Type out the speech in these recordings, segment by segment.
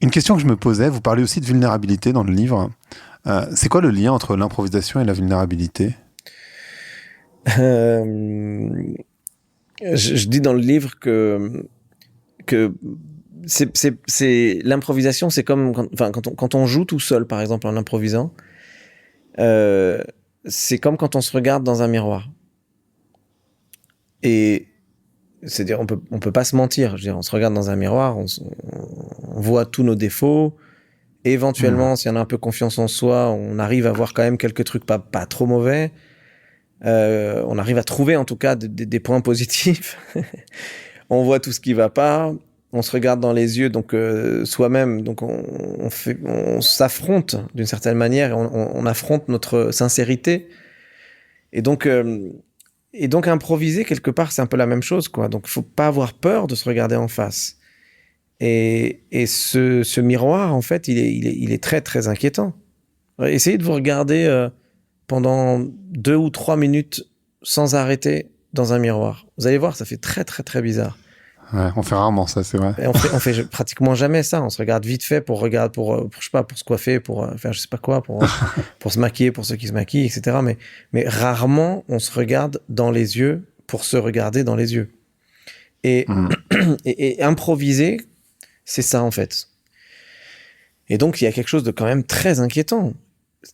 Une question que je me posais, vous parlez aussi de vulnérabilité dans le livre. C'est quoi le lien entre l'improvisation et la vulnérabilité? Euh, je dis dans le livre que c'est l'improvisation, c'est comme quand on joue tout seul, par exemple, en improvisant, euh, c'est comme quand on se regarde dans un miroir. Et c'est-à-dire, on peut pas se mentir. Je veux dire, on se regarde dans un miroir, on voit tous nos défauts. Hmm. Éventuellement, si on a un peu confiance en soi, on arrive à voir quand même quelques trucs pas trop mauvais. On arrive à trouver en tout cas des points positifs. On voit tout ce qui va pas. On se regarde dans les yeux, donc soi-même. Donc on s'affronte d'une certaine manière. On affronte notre sincérité. Et donc, euh, et donc improviser quelque part, c'est un peu la même chose, quoi. Donc, il faut pas avoir peur de se regarder en face. Et ce miroir, en fait, il est très, très inquiétant. Essayez de vous regarder pendant 2 ou 3 minutes sans arrêter dans un miroir. Vous allez voir, ça fait très, très, très bizarre. Ouais, on fait rarement ça, c'est vrai. Et on fait pratiquement jamais ça. On se regarde vite fait pour je sais pas, pour se coiffer, pour faire je sais pas quoi, pour se maquiller, pour ceux qui se maquillent, etc. Mais rarement on se regarde dans les yeux pour se regarder dans les yeux. Et, Hmm. et improviser, c'est ça en fait. Et donc il y a quelque chose de quand même très inquiétant,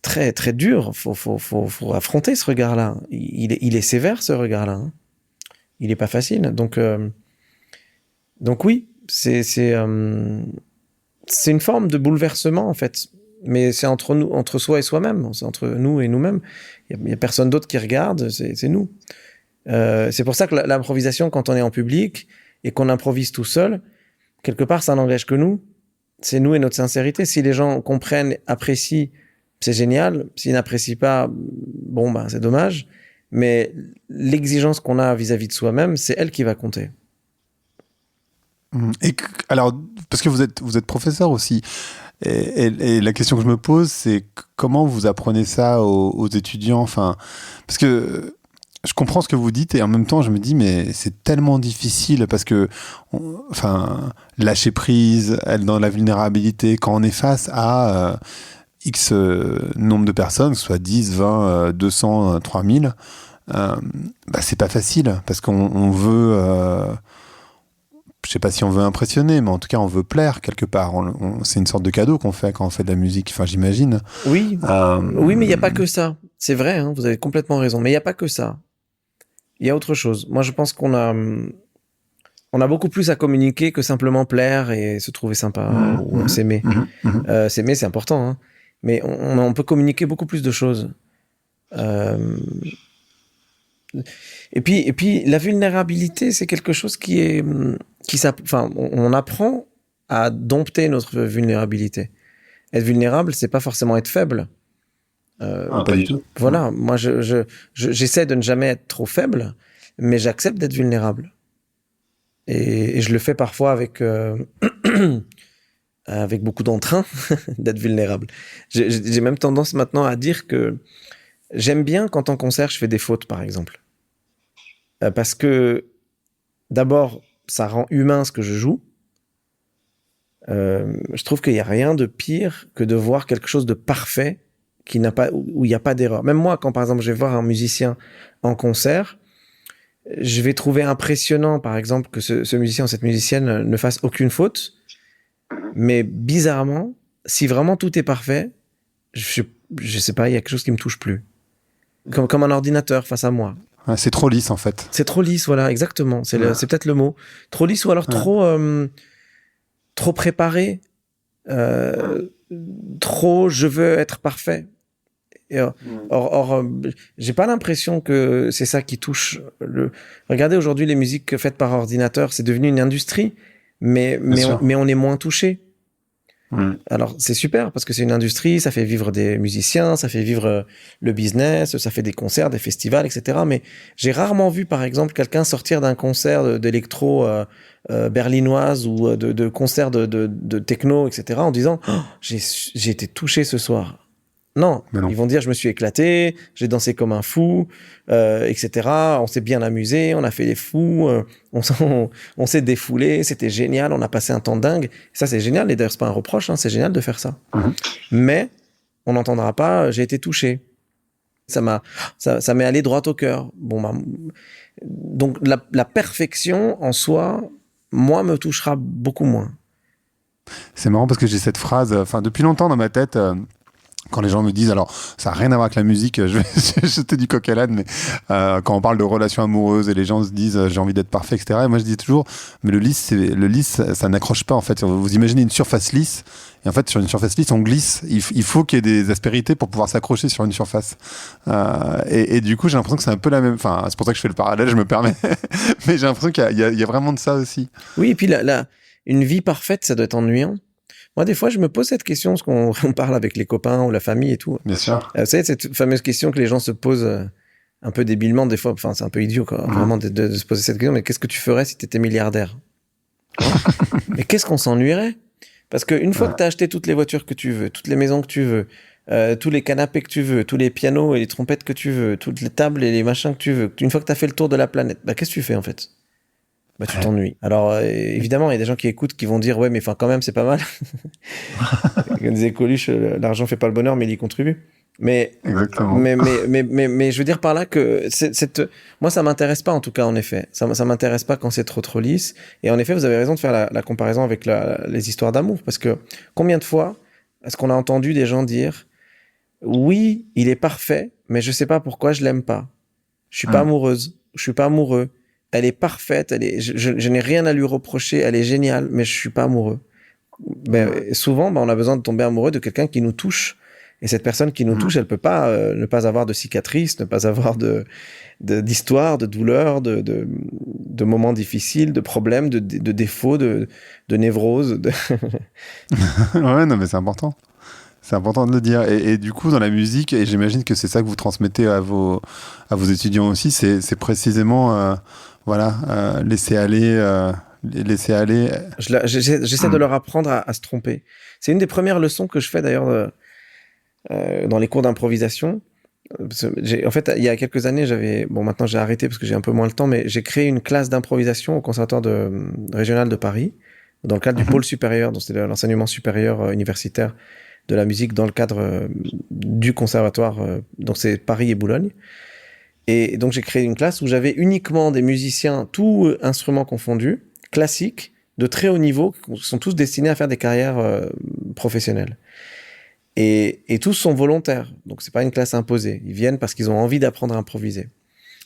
très très dur. Faut affronter ce regard-là. Il est sévère ce regard-là. Hein. Il est pas facile. Donc oui, c'est une forme de bouleversement en fait, mais c'est entre nous, entre soi et soi-même, c'est entre nous et nous-mêmes. Il y a personne d'autre qui regarde, c'est nous. C'est pour ça que l'improvisation, quand on est en public et qu'on improvise tout seul, quelque part, ça n'engage que nous. C'est nous et notre sincérité. Si les gens comprennent, apprécient, c'est génial. S'ils n'apprécient pas, bon ben c'est dommage. Mais l'exigence qu'on a vis-à-vis de soi-même, c'est elle qui va compter. Hmm. Alors, parce que vous êtes professeur aussi, et la question que je me pose, c'est comment vous apprenez ça aux étudiants, enfin, parce que je comprends ce que vous dites et en même temps je me dis mais c'est tellement difficile parce que enfin lâcher prise, être dans la vulnérabilité quand on est face à X nombre de personnes, que ce soit 10, 20, 200, 3000, bah c'est pas facile parce qu'on veut je sais pas si on veut impressionner, mais en tout cas on veut plaire quelque part. C'est une sorte de cadeau qu'on fait quand on fait de la musique, enfin j'imagine. Oui, Euh, oui, mais il n'y a pas que ça. C'est vrai, hein, vous avez complètement raison. Mais il n'y a pas que ça. Il y a autre chose. Moi, je pense on a beaucoup plus à communiquer que simplement plaire et se trouver sympa ou s'aimer. S'aimer, c'est important, hein. Mais on peut communiquer beaucoup plus de choses. Euh, et puis, la vulnérabilité, c'est quelque chose enfin, on apprend à dompter notre vulnérabilité. Être vulnérable, c'est pas forcément être faible. Ah, pas du tout. Voilà, moi, j'essaie de ne jamais être trop faible, mais j'accepte d'être vulnérable. Et je le fais parfois avec beaucoup d'entrain d'être vulnérable. J'ai même tendance maintenant à dire que j'aime bien quand en concert je fais des fautes, par exemple. Parce que d'abord, ça rend humain ce que je joue. Je trouve qu'il n'y a rien de pire que de voir quelque chose de parfait qui n'a pas, où il n'y a pas d'erreur. Même moi, quand par exemple je vais voir un musicien en concert, je vais trouver impressionnant, par exemple, que ce musicien ou cette musicienne ne fasse aucune faute. Mais bizarrement, si vraiment tout est parfait, je, je sais pas, il y a quelque chose qui me touche plus. Comme un ordinateur face à moi. Ouais, c'est trop lisse en fait. C'est trop lisse, voilà, exactement. Ouais. C'est peut-être le mot. Trop lisse ou alors Ouais. trop préparé. Euh, Trop, je veux être parfait. Et, j'ai pas l'impression que c'est ça qui touche le. Regardez aujourd'hui les musiques faites par ordinateur, c'est devenu une industrie, Bien sûr. mais on est moins touché. Mm. Alors c'est super parce que c'est une industrie, ça fait vivre des musiciens, ça fait vivre le business, ça fait des concerts, des festivals, etc. Mais j'ai rarement vu par exemple quelqu'un sortir d'un concert d'électro berlinoise ou de concert de techno, etc. en disant oh, j'ai été touché ce soir. Non, Mais non. ils vont dire je me suis éclaté, j'ai dansé comme un fou, etc. On s'est bien amusé, on a fait les fous, on s'est défoulé, c'était génial, on a passé un temps dingue. Ça c'est génial, et d'ailleurs c'est pas un reproche, hein, c'est génial de faire ça. Mais on n'entendra pas j'ai été touché. Ça m'est allé droit au cœur. Bon, donc la perfection en soi, moi, me touchera beaucoup moins. C'est marrant parce que j'ai cette phrase, enfin, depuis longtemps dans ma tête, quand les gens me disent, alors, ça n'a rien à voir avec la musique, je vais jeter du coq à l'âne, mais quand on parle de relations amoureuses et les gens se disent, j'ai envie d'être parfait, etc. Et moi, je dis toujours, mais le lisse, ça n'accroche pas, en fait. Vous imaginez une surface lisse, et en fait, sur une surface lisse, on glisse. Il faut qu'il y ait des aspérités pour pouvoir s'accrocher sur une surface. Et du coup, j'ai l'impression que c'est un peu la même, enfin, c'est pour ça que je fais le parallèle, je me permets, mais j'ai l'impression qu'il y a vraiment de ça aussi. Oui, et puis une vie parfaite, ça doit être ennuyant. Moi, des fois, je me pose cette question, parce qu'on on parle avec les copains ou la famille et tout. Bien sûr. Vous savez, cette fameuse question que les gens se posent un peu débilement, des fois, enfin, c'est un peu idiot, quoi, vraiment, de se poser cette question, mais qu'est-ce que tu ferais si tu étais milliardaire? Mais qu'est-ce qu'on s'ennuierait? Parce qu'une fois que tu as acheté toutes les voitures que tu veux, toutes les maisons que tu veux, tous les canapés que tu veux, tous les pianos et les trompettes que tu veux, toutes les tables et les machins que tu veux, une fois que tu as fait le tour de la planète, bah, qu'est-ce que tu fais, en fait? Bah, tu t'ennuies. Alors, évidemment, il y a des gens qui écoutent qui vont dire, ouais, mais enfin, quand même, c'est pas mal. Comme disait Coluche, l'argent fait pas le bonheur, mais il y contribue. Exactement. Mais je veux dire par là que moi, ça m'intéresse pas, en tout cas, en effet. Ça m'intéresse pas quand c'est trop lisse. Et en effet, vous avez raison de faire la comparaison avec les histoires d'amour. Parce que combien de fois est-ce qu'on a entendu des gens dire, oui, il est parfait, mais je sais pas pourquoi je l'aime pas. Je suis pas amoureuse. Je suis pas amoureux. Elle est parfaite, je n'ai rien à lui reprocher, elle est géniale, mais je suis pas amoureux. Souvent, on a besoin de tomber amoureux de quelqu'un qui nous touche. Et cette personne qui nous touche, elle peut pas ne pas avoir de cicatrices, ne pas avoir d'histoire, de douleur, de moments difficiles, de problèmes, de défauts, de névroses. Ouais, non, mais c'est important. C'est important de le dire. Et du coup, dans la musique, et j'imagine que c'est ça que vous transmettez à vos étudiants aussi, c'est précisément, laisser aller. J'essaie de leur apprendre à se tromper. C'est une des premières leçons que je fais d'ailleurs dans les cours d'improvisation. En fait, il y a quelques années, maintenant j'ai arrêté parce que j'ai un peu moins le temps, mais j'ai créé une classe d'improvisation au Conservatoire régional de Paris, dans le cadre du pôle supérieur, donc c'était l'enseignement supérieur universitaire de la musique dans le cadre du conservatoire, donc c'est Paris et Boulogne. Et donc j'ai créé une classe où j'avais uniquement des musiciens, tous instruments confondus, classiques, de très haut niveau, qui sont tous destinés à faire des carrières professionnelles. Et tous sont volontaires, donc c'est pas une classe imposée. Ils viennent parce qu'ils ont envie d'apprendre à improviser.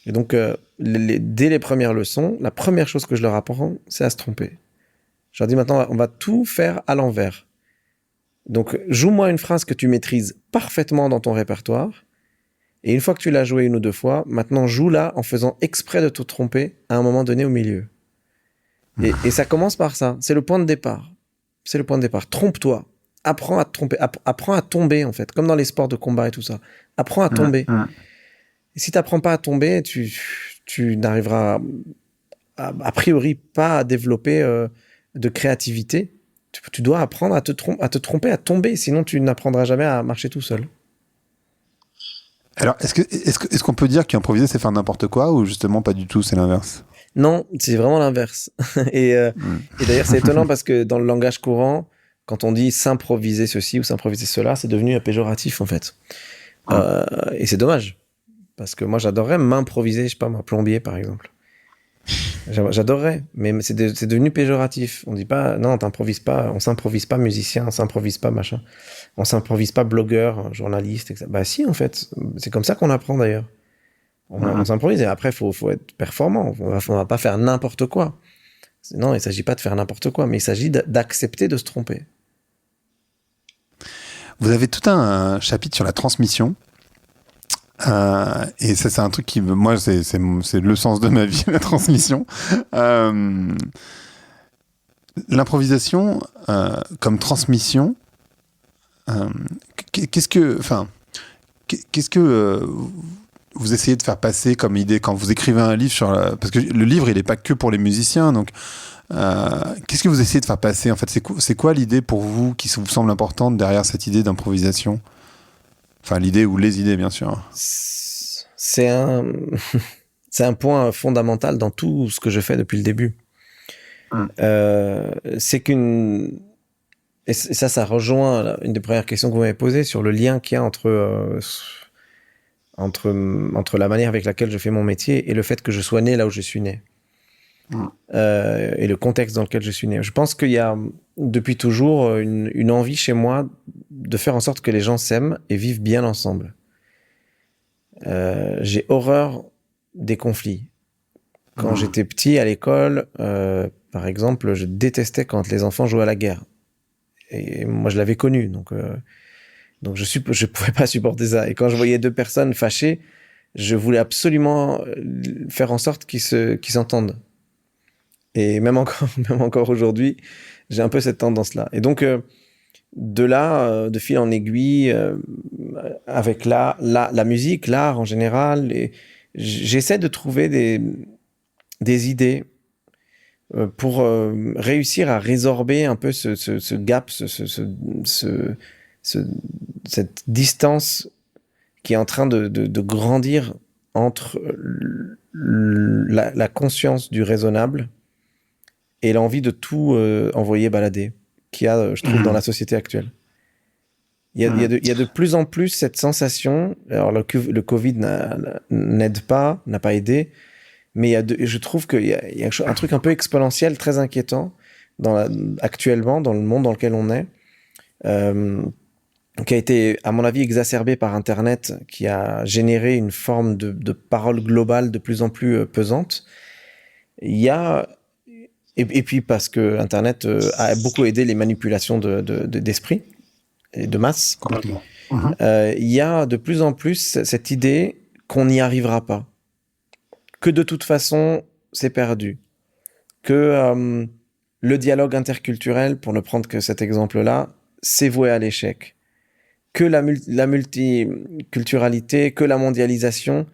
Et donc dès les premières leçons, la première chose que je leur apprends, c'est à se tromper. Je leur dis maintenant, on va tout faire à l'envers. Donc, joue-moi une phrase que tu maîtrises parfaitement dans ton répertoire. Et une fois que tu l'as jouée une ou deux fois, maintenant joue-la en faisant exprès de te tromper à un moment donné au milieu. Et ça commence par ça. C'est le point de départ. C'est le point de départ. Trompe-toi. Apprends à te tromper. Apprends à tomber, en fait. Comme dans les sports de combat et tout ça. Apprends à tomber. Et si tu n'apprends pas à tomber, tu n'arriveras a priori pas à développer de créativité. Tu dois apprendre à te tromper, à tomber, sinon tu n'apprendras jamais à marcher tout seul. Alors, est-ce qu'on peut dire qu'improviser, c'est faire n'importe quoi, ou justement pas du tout, c'est l'inverse? Non, c'est vraiment l'inverse. Et d'ailleurs, c'est étonnant parce que dans le langage courant, quand on dit s'improviser ceci ou s'improviser cela, c'est devenu un péjoratif en fait. Et c'est dommage. Parce que moi, j'adorerais m'improviser, je sais pas moi, plombier par exemple. J'adorerais, mais c'est devenu péjoratif. On dit pas, non, t'improvises pas, on s'improvise pas musicien, on s'improvise pas machin, on s'improvise pas blogueur, journaliste, etc. Bah si, en fait, c'est comme ça qu'on apprend d'ailleurs. On s'improvise et après, faut être performant. On va pas faire n'importe quoi. Non, il s'agit pas de faire n'importe quoi, mais il s'agit d'accepter de se tromper. Vous avez tout un chapitre sur la transmission. Et ça, c'est un truc qui, moi, c'est le sens de ma vie, la transmission. L'improvisation comme transmission, qu'est-ce que vous essayez de faire passer comme idée quand vous écrivez un livre parce que le livre, il n'est pas que pour les musiciens, donc qu'est-ce que vous essayez de faire passer en fait? C'est quoi l'idée pour vous qui vous semble importante derrière cette idée d'improvisation? Enfin, l'idée ou les idées, bien sûr. C'est un, c'est un point fondamental dans tout ce que je fais depuis le début. C'est qu'une... Et ça rejoint une des premières questions que vous m'avez posées sur le lien qu'il y a entre la manière avec laquelle je fais mon métier et le fait que je sois né là où je suis né. Et le contexte dans lequel je suis né. Je pense qu'il y a depuis toujours une envie chez moi de faire en sorte que les gens s'aiment et vivent bien ensemble. J'ai horreur des conflits. Quand j'étais petit à l'école, par exemple, je détestais quand les enfants jouaient à la guerre. Et moi, je l'avais connu, donc je pouvais pas supporter ça. Et quand je voyais deux personnes fâchées, je voulais absolument faire en sorte qu'ils s'entendent. Et même encore aujourd'hui, j'ai un peu cette tendance-là. Et donc, de là, de fil en aiguille, avec la musique, l'art en général, j'essaie de trouver des idées pour réussir à résorber un peu ce gap, cette distance qui est en train de grandir entre la conscience du raisonnable et l'envie de tout envoyer balader, qu'il y a, je trouve, dans la société actuelle. Il y a de plus en plus cette sensation, alors le Covid n'aide pas, n'a pas aidé, mais je trouve qu'il y a un truc un peu exponentiel, très inquiétant, actuellement, dans le monde dans lequel on est, qui a été, à mon avis, exacerbé par Internet, qui a généré une forme de parole globale de plus en plus pesante. Il y a... Et puis parce que Internet a beaucoup aidé les manipulations d'esprit et de masse. Complètement. Il y a de plus en plus cette idée qu'on n'y arrivera pas. Que de toute façon, c'est perdu. Que le dialogue interculturel, pour ne prendre que cet exemple-là, c'est voué à l'échec. Que la multiculturalité, que la mondialisation,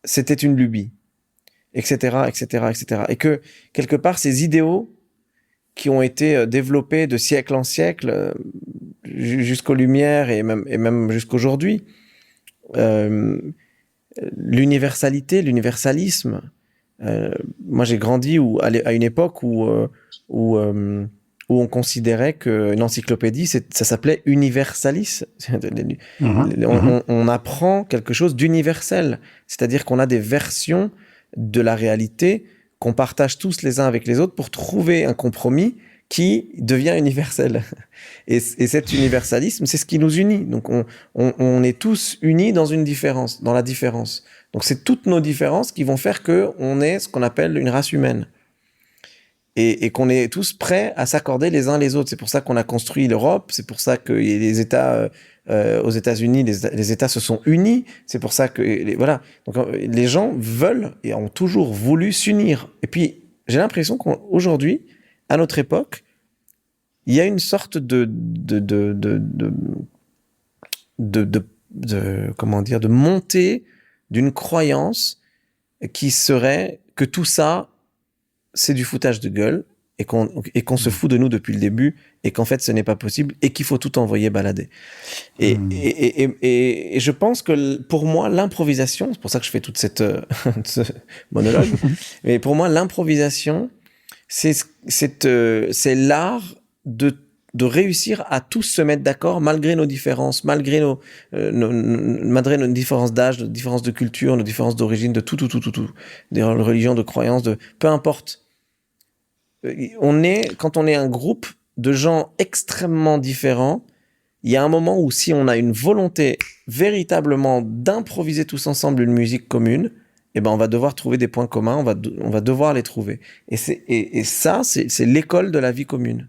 c'était une lubie. Etc., etc., etc. Et que, quelque part, ces idéaux qui ont été développés de siècle en siècle, jusqu'aux Lumières et même jusqu'aujourd'hui, l'universalité, l'universalisme, moi j'ai grandi à une époque où on considérait qu'une encyclopédie, ça s'appelait Universalis. On apprend quelque chose d'universel, c'est-à-dire qu'on a des versions de la réalité qu'on partage tous les uns avec les autres pour trouver un compromis qui devient universel. Et cet universalisme, c'est ce qui nous unit. Donc on est tous unis dans une différence, dans la différence. Donc c'est toutes nos différences qui vont faire qu'on est ce qu'on appelle une race humaine. Et qu'on est tous prêts à s'accorder les uns les autres. C'est pour ça qu'on a construit l'Europe, c'est pour ça que les États... aux États-Unis, les États se sont unis. C'est pour ça que voilà. Donc les gens veulent et ont toujours voulu s'unir. Et puis j'ai l'impression qu'aujourd'hui, à notre époque, il y a une sorte de comment dire, de montée d'une croyance qui serait que tout ça, c'est du foutage de gueule. Et qu'on se fout de nous depuis le début, et qu'en fait ce n'est pas possible, et qu'il faut tout envoyer balader. Et je pense que pour moi, l'improvisation, c'est pour ça que je fais toute ce monologue, mais pour moi, l'improvisation, c'est l'art de réussir à tous se mettre d'accord malgré nos différences, malgré nos différences d'âge, nos différences de culture, nos différences d'origine, de tout, de religion, de croyance, peu importe. Quand on est un groupe de gens extrêmement différents, il y a un moment où si on a une volonté véritablement d'improviser tous ensemble une musique commune, eh ben on va devoir trouver des points communs, on va devoir les trouver. Et ça, c'est l'école de la vie commune.